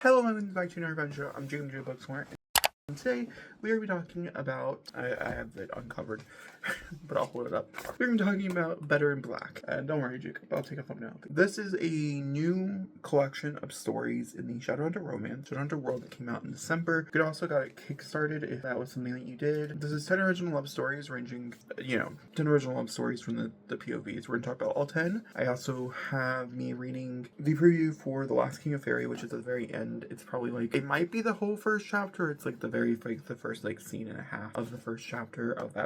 Hello, welcome back to another adventure. I'm James J. Booksmart, and today we are going to be talking about, I have it uncovered, but I'll hold it up. We're going to be talking about Better in Black. And don't worry, Jacob, I'll take a thumbnail. This is a new collection of stories in the Shadowhunter romance, Shadowhunter world that came out in December. You could also got it kickstarted if that was something that you did. This is 10 original love stories ranging, 10 original love stories from the POVs. We're going to talk about all 10. I also have me reading the preview for The Last King of Fairy, which is at the very end. It's probably like, it might be the whole first chapter. It's like the first scene and a half of the first chapter of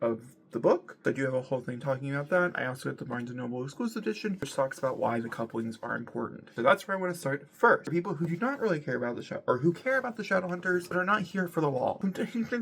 of the book. I do have a whole thing talking about that. I also have the Barnes & Noble exclusive edition, which talks about why the couplings are important. So that's where I want to start first. For people who do not really care about the show, or who care about the Shadowhunters, but are not here for the wall, who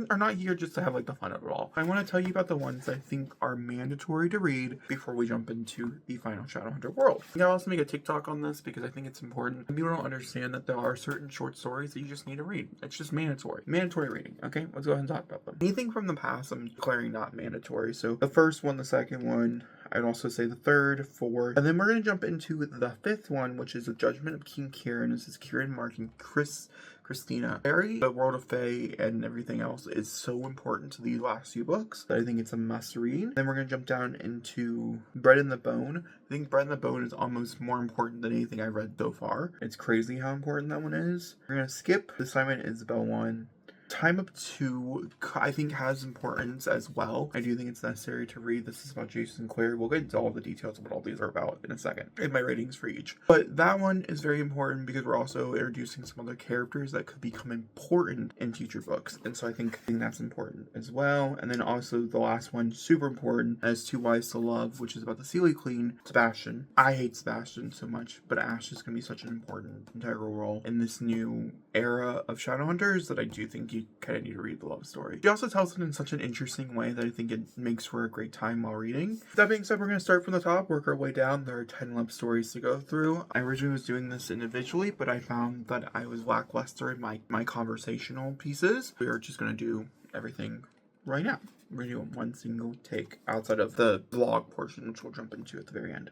are not here just to have the fun of it all. I want to tell you about the ones I think are mandatory to read before we jump into the final Shadowhunter world. I'm gonna also make a TikTok on this because I think it's important. People don't understand that there are certain short stories that you just need to read. It's just mandatory. Mandatory reading. Okay, let's go ahead and talk about them. Anything from the past, I'm declaring not mandatory. So the first one, the second one, I'd also say the third, fourth, and then we're going to jump into the fifth one, which is The Judgment of King Kieran. This is Kieran, Mark, and Christina. The world of Fae and everything else is so important to these last few books that I think it's a must read. Then we're going to jump down into Bread in the Bone. I think Bread in the Bone is almost more important than anything I've read so far. It's crazy how important that one is. We're going to skip The Simon Isabel one. Time Up 2, I think, has importance as well. I do think it's necessary to read. This is about Jason Clare. We'll get into all the details of what all these are about in a second, in my ratings for each. But that one is very important because we're also introducing some other characters that could become important in future books. And so I think that's important as well. And then also the last one, super important, as Too Wise to Love, which is about the Sealy Queen, Sebastian. I hate Sebastian so much, but Ash is going to be such an important integral role in this new era of Shadowhunters that I do think you kind of need to read the love story. She also tells it in such an interesting way that I think it makes for a great time while reading. That being said, we're going to start from the top, work our way down. There are 10 love stories to go through. I originally was doing this individually, but I found that I was lackluster in my conversational pieces. We are just going to do everything right now. We're going to do one single take outside of the vlog portion, which we'll jump into at the very end.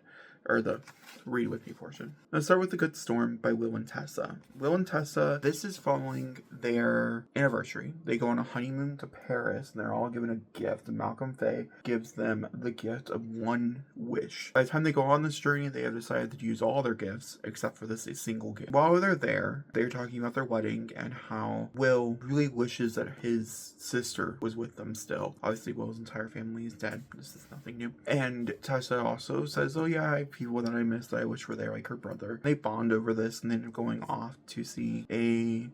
Or the read with me portion. Let's start with The Good Storm by Will and Tessa. Will and Tessa, this is following their anniversary. They go on a honeymoon to Paris and they're all given a gift, and Malcolm Fay gives them the gift of one wish. By the time they go on this journey, they have decided to use all their gifts except for this single gift. While they're there, they're talking about their wedding and how Will really wishes that his sister was with them still. Obviously, Will's entire family is dead. This is nothing new. And Tessa also says, oh yeah, I have people that I miss that I wish were there, like her brother. They bond over this and then they're going off to see a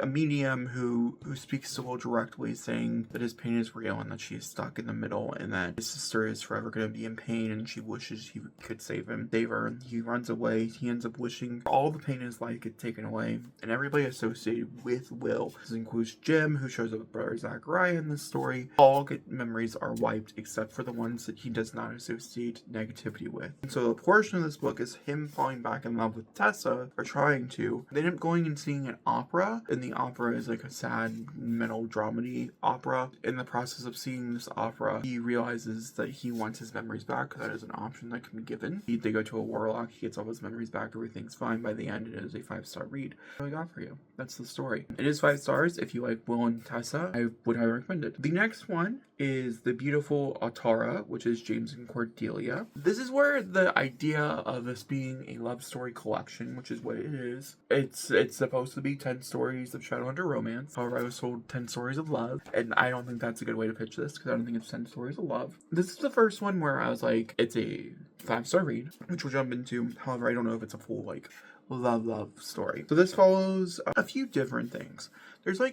medium who speaks to Will directly, saying that his pain is real and that she is stuck in the middle and that his sister is forever going to be in pain and she wishes he could save her. And he runs away. He ends up wishing all the pain in his life get taken away, and everybody associated with Will, this includes Jim, who shows up with brother Zachariah in this story, all memories are wiped except for the ones that he does not associate negativity with. And so the portion of this book is him falling back in love with Tessa, or trying to. They end up going and seeing an opera, and the opera is like a sad metal dramedy opera. In the process of seeing this opera, he realizes that he wants his memories back, because that is an option that can be given. They go to a warlock, he gets all his memories back, everything's fine. By the end, it is a 5-star read. What I got for you. That's the story. It is 5 stars. If you like Will and Tessa, I would highly recommend it. The next one is The Beautiful Atara, which is James and Cordelia. This is where the idea of this being a love story collection, which is what it is, it's supposed to be 10 stories of Shadowhunter romance. However, I was told 10 stories of love, and I don't think that's a good way to pitch this, because I don't think it's 10 stories of love. This is the first one where I was like, it's a 5-star read, which we'll jump into. However, I don't know if it's a full love story. So this follows a few different things. There's 2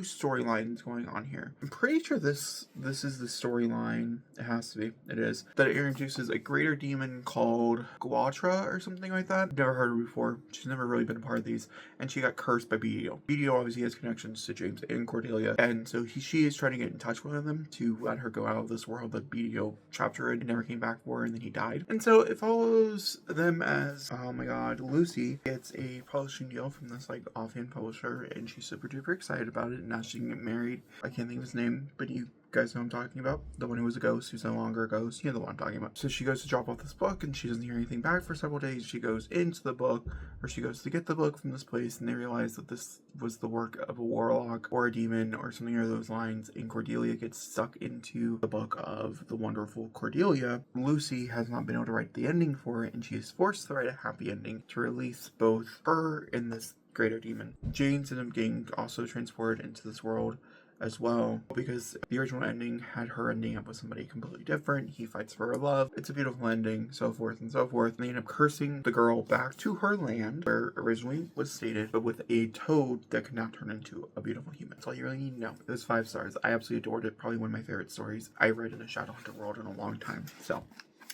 storylines going on here. I'm pretty sure this is the storyline. It has to be. It is. That it introduces a greater demon called Guatra or something like that. I've never heard her before. She's never really been a part of these. And she got cursed by BDO. BDO obviously has connections to James and Cordelia. And so she is trying to get in touch with them to let her go out of this world that BDO trapped her in and never came back for, and then he died. And so it follows them as, oh my god, Lucy gets a publishing deal from this offhand publisher, and she's super duper excited about it, and now she can get married. I can't think of his name, but you You guys know what I'm talking about? The one who was a ghost, who's no longer a ghost. You know the one I'm talking about. So she goes to drop off this book, and she doesn't hear anything back for several days. She goes into the book, or she goes to get the book from this place, and they realize that this was the work of a warlock or a demon or something along those lines, and Cordelia gets stuck into the book of the wonderful Cordelia. Lucy has not been able to write the ending for it, and she is forced to write a happy ending to release both her and this greater demon. Jane's ended up getting also transported into this world as well, because the original ending had her ending up with somebody completely different. He fights for her love. It's a beautiful ending, so forth and so forth. And they end up cursing the girl back to her land, where originally was stated, but with a toad that could now turn into a beautiful human. That's all you really need to know. It was 5 stars. I absolutely adored it. Probably one of my favorite stories I read in a Shadowhunter world in a long time. So,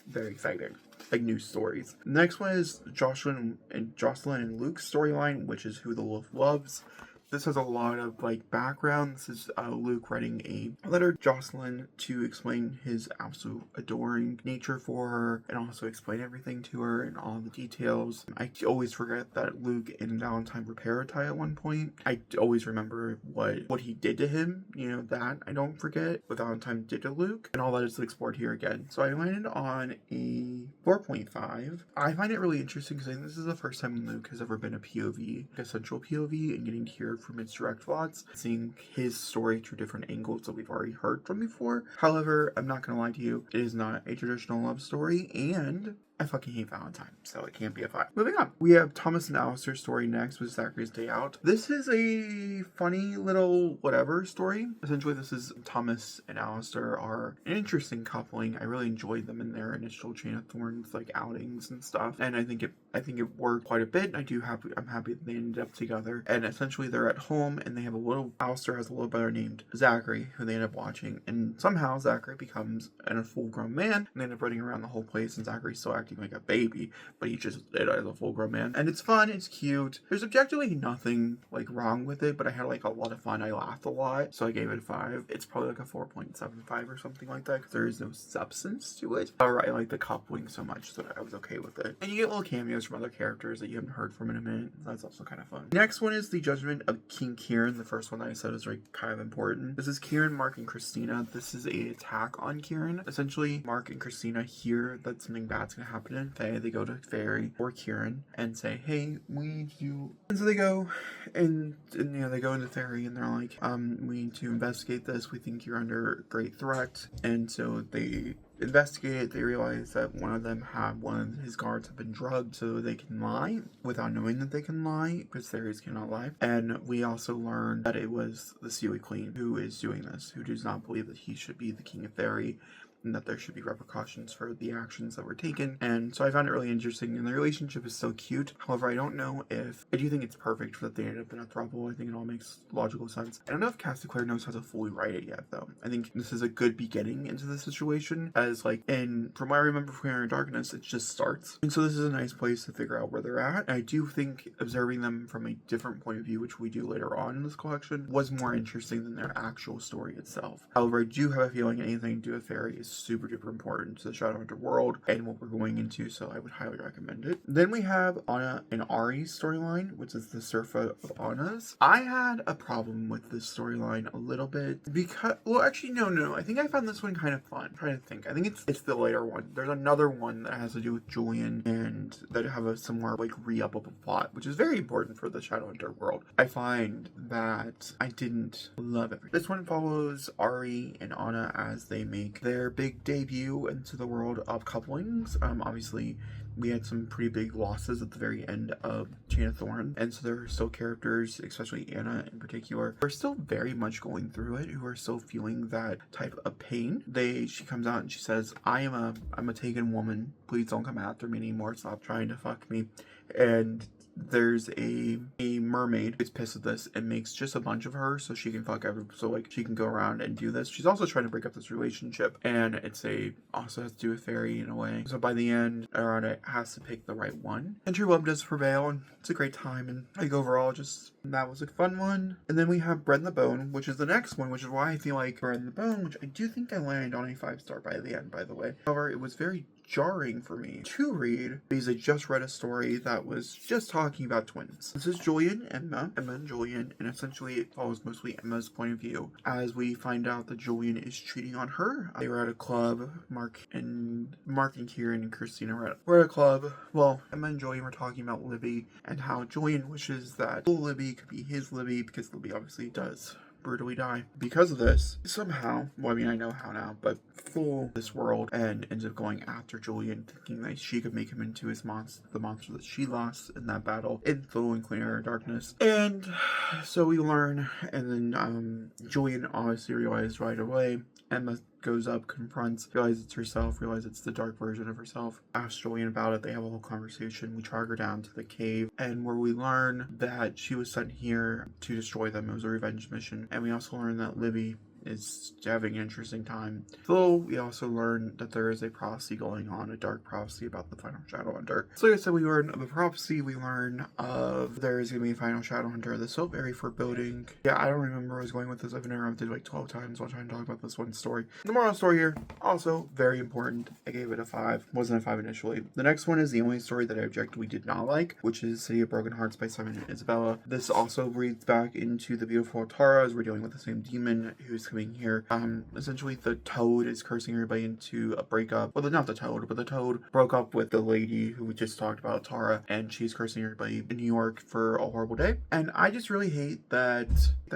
very exciting. Like new stories. Next one is Jocelyn and Luke's storyline, which is Who the Wolf Loves. This has a lot of like background. This is Luke writing a letter to Jocelyn to explain his absolute adoring nature for her, and also explain everything to her and all the details. I always forget that Luke and Valentine were parati at one point. I always remember what he did to him. You know, that I don't forget what Valentine did to Luke, and all that is explored here again. So I landed on a 4.5. I find it really interesting because I think this is the first time Luke has ever been a POV, like a central POV, and getting to hear from its direct thoughts, seeing his story through different angles that we've already heard from before. However, I'm not gonna lie to you, it is not a traditional love story, and I fucking hate Valentine, so it can't be a 5. Moving on. We have Thomas and Alistair's story next with Zachary's Day Out. This is a funny little whatever story. Essentially, this is Thomas and Alistair are an interesting coupling. I really enjoyed them in their initial Chain of Thorns like outings and stuff, and I think it worked quite a bit. I'm happy that they ended up together. And essentially, they're at home, and they have Alistair has a little brother named Zachary, who they end up watching, and somehow Zachary becomes a full-grown man, and they end up running around the whole place, and Zachary's still acting like a baby, but he just did as a full-grown man. And it's fun, it's cute. There's objectively nothing like wrong with it, but I had like a lot of fun. I laughed a lot, so I gave it a 5. It's probably like a 4.75 or something like that, because there is no substance to it. However, I like the coupling so much that I was okay with it. And you get little cameos from other characters that you haven't heard from in a minute. That's also kind of fun. Next one is the Judgment of King Kieran. The first one that I said is like kind of important. This is Kieran, Mark, and Christina. This is a attack on Kieran. Essentially, Mark and Christina hear that something bad's gonna happen in Faye. They go to Fairy or Kieran and say, hey, we need to... And so they go and you know, they go into Fairy and they're like, we need to investigate this. We think you're under great threat. And so they investigate it. They realize that one of his guards have been drugged so they can lie without knowing that they can lie, because fairies cannot lie. And we also learn that it was the Sealy Queen who is doing this, who does not believe that he should be the King of Fairy, and that there should be repercussions for the actions that were taken. And so I found it really interesting, and the relationship is so cute. However, I don't know if... I do think it's perfect that they ended up in a throuple. I think it all makes logical sense. I don't know if Castaclaire knows how to fully write it yet, though. I think this is a good beginning into the situation, as like, and from what I remember from Fire and Darkness, it just starts. And so this is a nice place to figure out where they're at. I do think observing them from a different point of view, which we do later on in this collection, was more interesting than their actual story itself. However, I do have a feeling anything to do with Fairy is super duper important to the Shadowhunter world and what we're going into, so I would highly recommend it. Then we have Anna and Ari's storyline, which is the Surfa of Anna's. I had a problem with this storyline a little bit because, well, actually, no. I think I found this one kind of fun. I'm trying to think. I think it's the later one. There's another one that has to do with Julian and that have a similar like re-up of a plot, which is very important for the Shadowhunter world. I find that I didn't love it. This one follows Ari and Anna as they make their big debut into the world of couplings. Obviously, we had some pretty big losses at the very end of Chain of Thorn, and so there are still characters, especially Anna in particular, who are still very much going through it, who are still feeling that type of pain. She comes out and she says, I'm a taken woman. Please don't come after me anymore. Stop trying to fuck me. And there's a mermaid who's pissed at this and makes just a bunch of her so she can she can go around and do this. She's also trying to break up this relationship, and also has to do with Fairy in a way. So by the end, Arana has to pick the right one, and true love does prevail, and it's a great time. And like overall, that was a fun one. And then we have Bread and the Bone, which is the next one, which is why I feel like Bread and the Bone, which I do think I landed on a 5-star by the end, by the way. However, it was very jarring for me to read because I just read a story that was just talking about twins. This is Julian and Emma and Julian, and essentially it follows mostly Emma's point of view as we find out that Julian is cheating on her. They were at a club, Mark and Kieran and Christina were at a club. Well, Emma and Julian were talking about Libby and how Julian wishes that little Libby could be his Libby because Libby obviously does brutally die. Because of this, somehow, well, I mean, I know how now, but fool this world and ends up going after Julian, thinking that she could make him into his the monster that she lost in that battle in Full and Clear Darkness. And so we learn, and then Julian obviously realized right away. Emma goes up, confronts, realizes it's herself, realizes it's the dark version of herself, asks Julian about it, they have a whole conversation, we track her down to the cave, and where we learn that she was sent here to destroy them. It was a revenge mission, and we also learn that Libby is having an interesting time. Though we also learn that there is a prophecy going on, a dark prophecy about the final Shadowhunter. So like I said, we learn of a prophecy, we learn of there is going to be a final Shadowhunter. This felt very foreboding. Yeah, I don't remember where I was going with this. I've interrupted like 12 times while trying to talk about this one story. The moral story here, also very important. I gave it a 5. Wasn't a 5 initially. The next one is the only story that I objectively did not like, which is City of Broken Hearts by Simon and Isabella. This also reads back into the beautiful Tara as we're dealing with the same demon who's here. Essentially the Toad is cursing everybody into a breakup. Well, not the Toad, but the Toad broke up with the lady who we just talked about, Tara, and she's cursing everybody in New York for a horrible day. And I just really hate that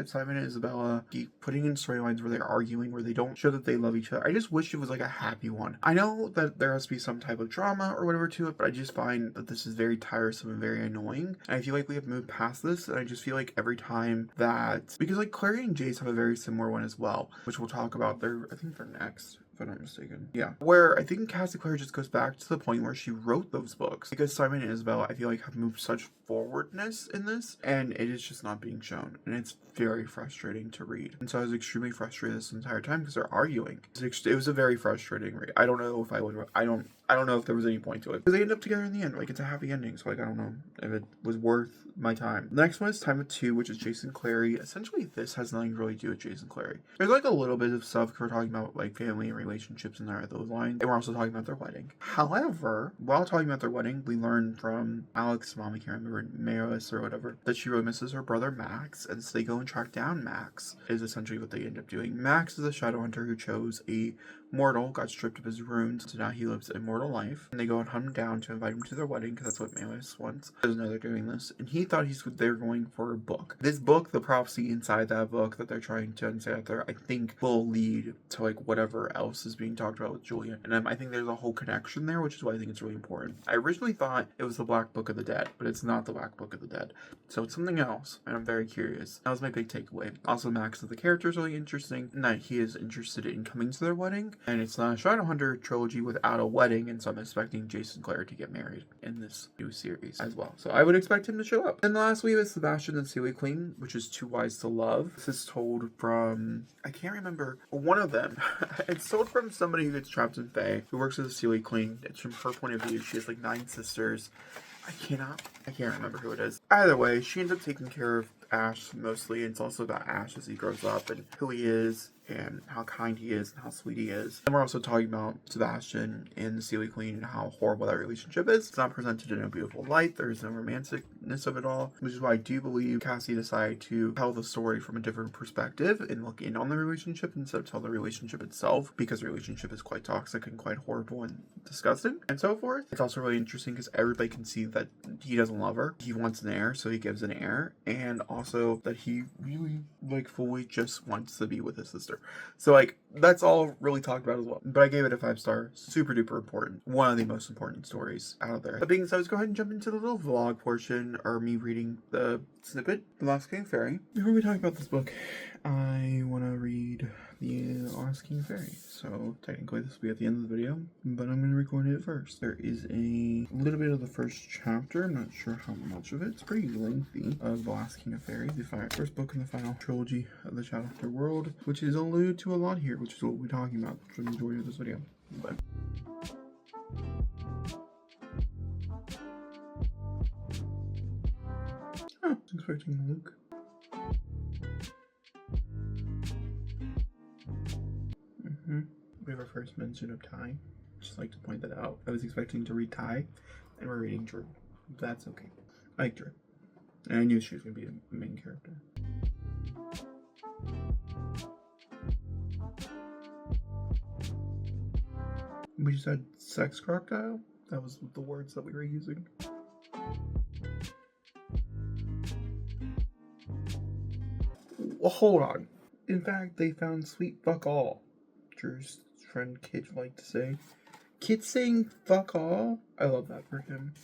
Simon and Isabella keep putting in storylines where they're arguing, where they don't show that they love each other. I just wish it was like a happy one. I know that there has to be some type of drama or whatever to it, but I just find that this is very tiresome and very annoying. And I feel like we have moved past this, and I just feel like every time that, because like Clary and Jace have a very similar one as well, which we'll talk about. I think they're next, if I'm not mistaken. Yeah. Where I think Cassie Clare just goes back to the point where she wrote those books. Because Simon and Isabel, I feel like, have moved such forwardness in this, and it is just not being shown. And it's very frustrating to read. And so I was extremely frustrated this entire time because they're arguing. It was a very frustrating read. I don't know if I would, I don't know if there was any point to it. Because they end up together in the end. Like, it's a happy ending. So, like, I don't know if it was worth my time. The next one is Time of Two, which is Jason Clary. Essentially, this has nothing to really do with Jason Clary. There's, like, a little bit of stuff because we're talking about, like, family and relationships and those lines. And we're also talking about their wedding. However, while talking about their wedding, we learn from Alex's mom, I can't remember, Maris or whatever, that she really misses her brother Max. And so they go and track down Max, is essentially what they end up doing. Max is a Shadowhunter who chose a mortal, got stripped of his runes, so now he lives a mortal life. And they go and hunt him down to invite him to their wedding, because that's what Maris wants. He doesn't know they're doing this. And he thought they're going for a book. This book, the prophecy inside that book that they're trying to say out there, I think will lead to like whatever else is being talked about with Julian. And I think there's a whole connection there, which is why I think it's really important. I originally thought it was the Black Book of the Dead, but it's not the Black Book of the Dead. So it's something else, and I'm very curious. That was my big takeaway. Also, Max, the character is really interesting, and that he is interested in coming to their wedding. And it's not a Shadowhunter trilogy without a wedding, and so I'm expecting Jason Clare to get married in this new series as well. So I would expect him to show up. And the last we have is Sebastian and Sealy Queen, which is Too Wise to Love. This is told from, I can't remember, one of them. It's told from somebody who gets trapped in Fae, who works as a Sealy Queen. It's from her point of view. She has like 9 sisters. I can't remember who it is. Either way, she ends up taking care of Ash mostly. It's also about Ash as he grows up and who he is and how kind he is and how sweet he is. And we're also talking about Sebastian and the Sealy Queen and how horrible that relationship is. It's not presented in a beautiful light. There's no romanticness of it all, which is why I do believe Cassie decided to tell the story from a different perspective and look in on the relationship instead of tell the relationship itself, because the relationship is quite toxic and quite horrible and disgusting and so forth. It's also really interesting because everybody can see that he doesn't love her. He wants an heir, so he gives an heir, and also that he really like fully just wants to be with his sister. So like that's all really talked about as well. But I gave it a 5-star. Super duper important. One of the most important stories out there. That being said, let's go ahead and jump into the little vlog portion, or me reading the snippet, The Last King Fairy. Before we talk about this book, I want to read The Last King Fairy. So technically this will be at the end of the video, but I'm going to record it first. There is a little bit of the first chapter. I'm not sure how much of it. It's pretty lengthy, of The Last King of Fairy, the first book in the final trilogy of the Shadowhunter world, which is alluded to a lot here, which is what we're talking about for the majority of this video. But I was expecting Luke. We have our first mention of Ty. Just like to point that out. I was expecting to read Ty, and we're reading Drew. That's okay. I like Drew. And I knew she was going to be the main character. We just had sex crocodile. That was the words that we were using. Well, hold on. In fact, they found sweet fuck all. Drew's friend Kit liked to say. Kit saying fuck all? I love that for him.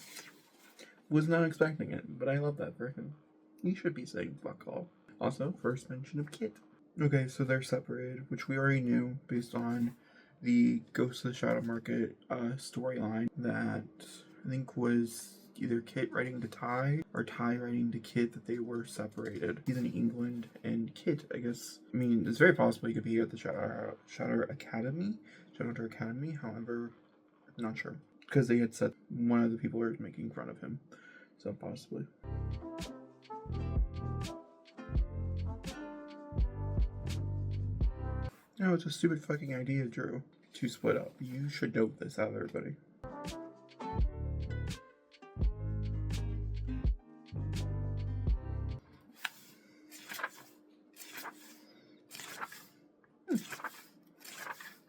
Was not expecting it, but I love that for him. He should be saying fuck all. Also, first mention of Kit. Okay, so they're separated, which we already knew based on the Ghost of the Shadow Market storyline that I think was either Kit writing to Ty or Ty writing to Kit that they were separated. He's in England, and Kit, I guess, I mean, it's very possible he could be at the Shadow Academy. However, I'm not sure. Because they had said one of the people was making fun of him. So possibly. No, it's a stupid fucking idea, Drew, to split up. You should note this out of everybody.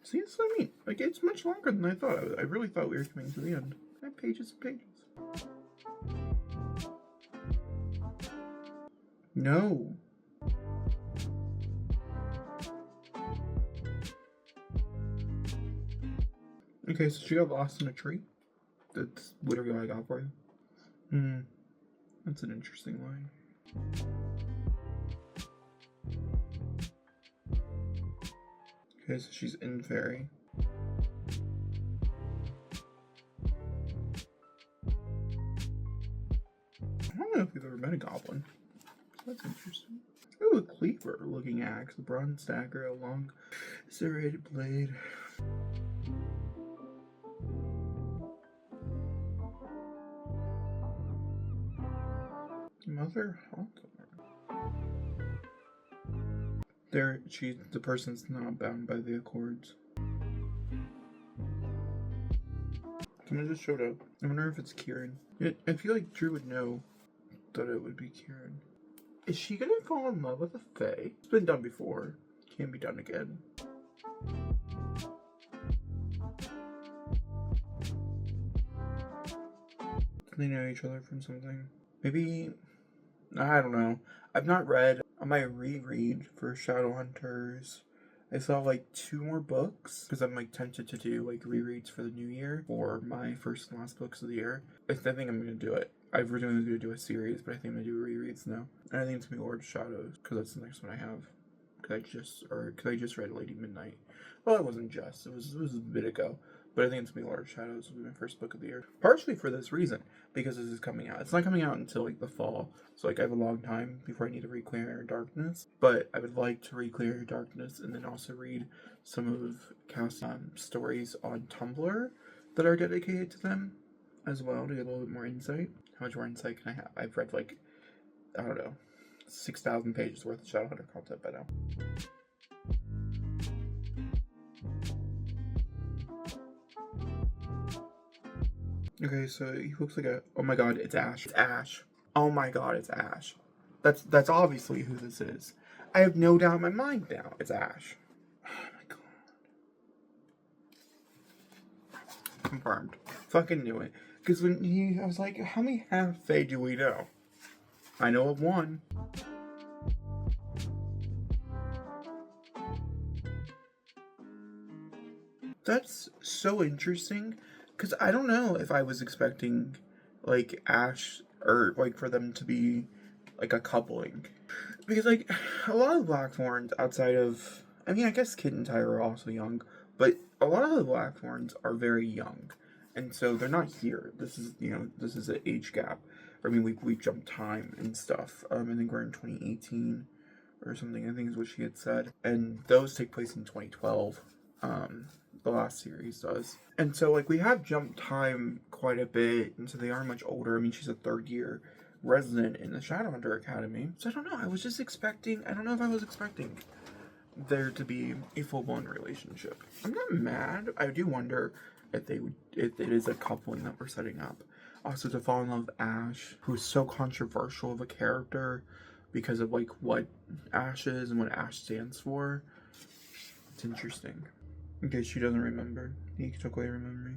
See, that's what I mean. Like, it's much longer than I thought. I really thought we were coming to the end. I have pages and pages. No. Okay, so she got lost in a tree? That's literally all I got for you. That's an interesting line. Okay, so she's in Fairy. I don't know if we've ever met a goblin. That's interesting. Ooh, a cleaver looking axe, a bronze dagger, a long serrated blade. Mother Hawthorne. There, the person's not bound by the Accords. Someone just showed up. I wonder if it's Kieran. I feel like Drew would know that it would be Kieran. Is she gonna fall in love with a fae? It's been done before. Can't be done again. Do they know each other from something? Maybe... I don't know. I've not read. On my reread for Shadowhunters, I saw like 2 more books because I'm like tempted to do like rereads for the new year for my first and last books of the year. I think I'm gonna do it. I originally was gonna do a series, but I think I'm gonna do rereads now. And I think it's gonna be Lord of Shadows because that's the next one I have. Because I just read Lady Midnight. Well, it wasn't just. It was a bit ago. But I think it's gonna be Lord of Shadows. Will be my first book of the year. Partially for this reason, because this is coming out. It's not coming out until like the fall, so like I have a long time before I need to read Clear Darkness. But I would like to read Clear Darkness and then also read some of Cassie's stories on Tumblr that are dedicated to them as well to get a little bit more insight. How much more insight can I have? I've read like, I don't know, 6,000 pages worth of Shadowhunter content by now. Okay, so he looks like a... Oh my god, it's Ash. It's Ash. Oh my god, it's Ash. That's obviously who this is. I have no doubt in my mind now. It's Ash. Oh my god. Confirmed. Fucking knew it. Because I was like, how many half-fae do we know? I know of one. That's so interesting. Because I don't know if I was expecting, like, Ash, or, like, for them to be, like, a coupling. Because, like, a lot of Blackthorns outside of... I mean, I guess Kit and Ty are also young, but a lot of the Blackthorns are very young. And so they're not here. This is, this is an age gap. I mean, we jumped time and stuff. I think we're in 2018 or something, I think is what she had said. And those take place in 2012. The last series does. And so, like, we have jumped time quite a bit, and so they are much older. I mean, she's a 3rd-year resident in the Shadowhunter Academy. So I don't know, I was just expecting, I don't know if I was expecting there to be a full-blown relationship. I'm not mad. I do wonder, if it is a coupling that we're setting up. Also, to fall in love with Ash, who's so controversial of a character because of like what Ash is and what Ash stands for. It's interesting. In case she doesn't remember, he took away her memory.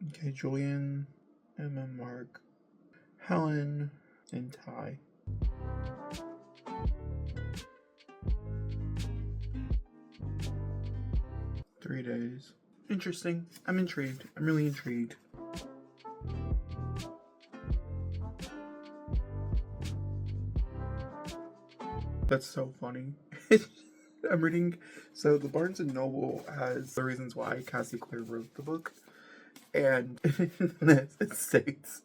Okay, Julian, Emma, Mark, Helen, and Ty. Three days. Interesting. I'm intrigued. I'm really intrigued. That's so funny. I'm reading. So the Barnes and Noble has the reasons why Cassie Clare wrote the book, and it states,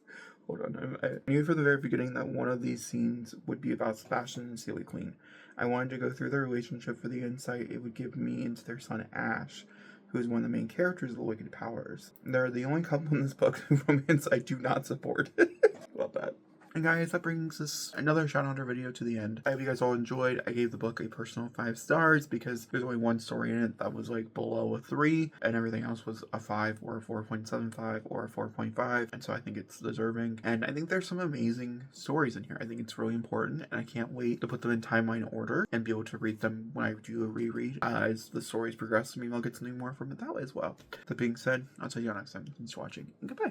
hold on, I knew from the very beginning that one of these scenes would be about Sebastian and Celia Queen. I wanted to go through their relationship for the insight it would give me into their son Ash, who is one of the main characters of the Wicked Powers. They're the only couple in this book whose romance I do not support. Love that. And guys, that brings us another shout out video to the end. I hope you guys all enjoyed. I gave the book a personal 5 stars because there's only one story in it that was like below a 3, and everything else was a 5 or a 4.75 or a 4.5, and so I think it's deserving. And I think there's some amazing stories in here. I think it's really important, and I can't wait to put them in timeline order and be able to read them when I do a reread as the stories progress. Maybe I'll get something more from it that way as well. That being said, I'll tell you all next time. Thanks for watching, and goodbye.